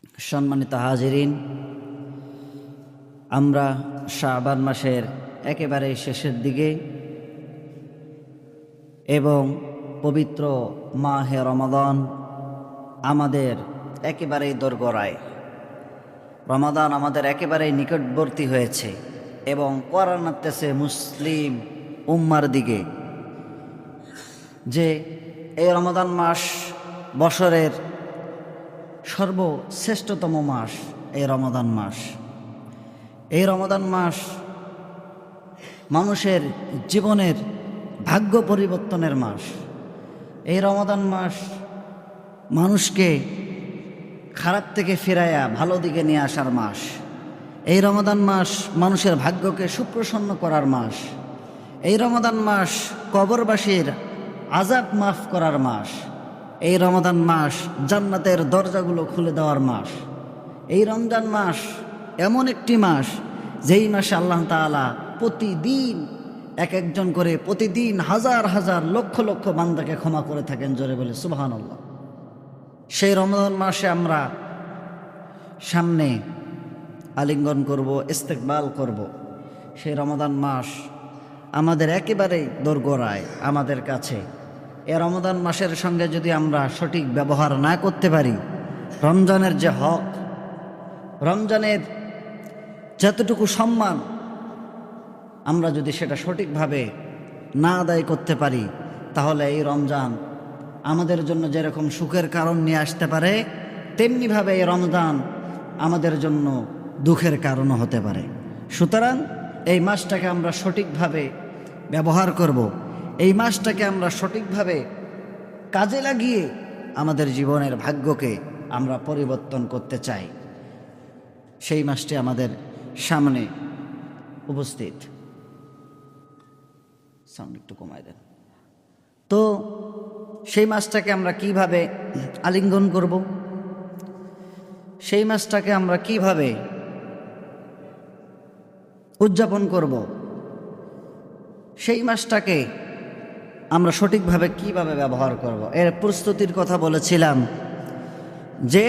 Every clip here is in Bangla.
সম্মানিত হাজিরিন, আমরা শাবান মাসের একেবারে শেষের দিকে এবং পবিত্র মাহে রমাদান আমাদের একেবারেই দোরগোড়ায়। রমাদান আমাদের একেবারেই নিকটবর্তী হয়েছে এবং কোরআন নামতেছে মুসলিম উম্মার দিকে যে এই রমাদান মাস বছরের সর্বশ্রেষ্ঠতম মাস। এই রমাদান মাস, এই রমাদান মাস মানুষের জীবনের ভাগ্য পরিবর্তনের মাস। এই রমাদান মাস মানুষকে খারাপ থেকে ফিরাইয়া ভালো দিকে নিয়ে আসার মাস। এই রমাদান মাস মানুষের ভাগ্যকে সুপ্রসন্ন করার মাস। এই রমাদান মাস কবরবাসীর আযাব মাফ করার মাস। এই রমাদান মাস জান্নাতের দরজাগুলো খুলে দেওয়ার মাস। এই রমজান মাস এমন একটি মাস যেই মাসে আল্লাহ তাআলা প্রতিদিন এক একজন করে প্রতিদিন হাজার হাজার লক্ষ লক্ষ বান্দাকে ক্ষমা করে থাকেন। জোরে বলে সুবহানাল্লাহ। সেই রমজান মাসে আমরা সামনে আলিঙ্গন করব, ইস্তেকবাল করব। সেই রমাদান মাস আমাদের একেবারেই দোরগোড়ায় আমাদের কাছে। এ রমাদান মাসের সঙ্গে যদি আমরা সঠিক ব্যবহার না করতে পারি, রমজানের যে হক, রমজানের যতটুকু সম্মান আমরা যদি সেটা সঠিকভাবে না আদায় করতে পারি, তাহলে এই রমজান আমাদের জন্য যেরকম সুখের কারণ নিয়ে আসতে পারে, তেমনিভাবে এই রমজান আমাদের জন্য দুঃখের কারণও হতে পারে। সুতরাং এই মাসটাকে আমরা সঠিকভাবে ব্যবহার করব। এই মাসটাকে আমরা সঠিকভাবে কাজে লাগিয়ে আমাদের জীবনের ভাগ্যকে আমরা পরিবর্তন করতে চাই। সেই মাসটি আমাদের সামনে উপস্থিত। সাউন্ড একটু কমায় দেন। তো সেই মাসটাকে আমরা কিভাবে আলিঙ্গন করব, সেই মাসটাকে আমরা কিভাবে উদযাপন করব, সেই মাসটাকে আমরা সঠিকভাবে কিভাবে ব্যবহার করব, এর প্রস্তুতির কথা বলেছিলাম যে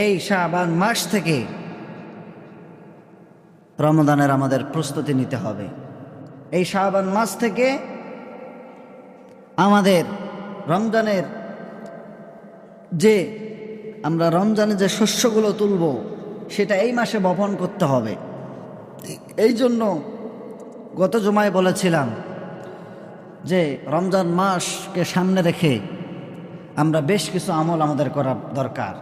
এই শাবান মাস থেকে রমাদানের আমাদের প্রস্তুতি নিতে হবে। এই শাবান মাস থেকে আমাদের রমজানের যে আমরা রমজানে যে শস্যগুলো তুলব সেটা এই মাসে বপন করতে হবে। এই জন্য গত জুমায় বলেছিলাম যে রমজান মাসকে সামনে রেখে আমরা বেশ কিছু আমল আমাদের করা দরকার।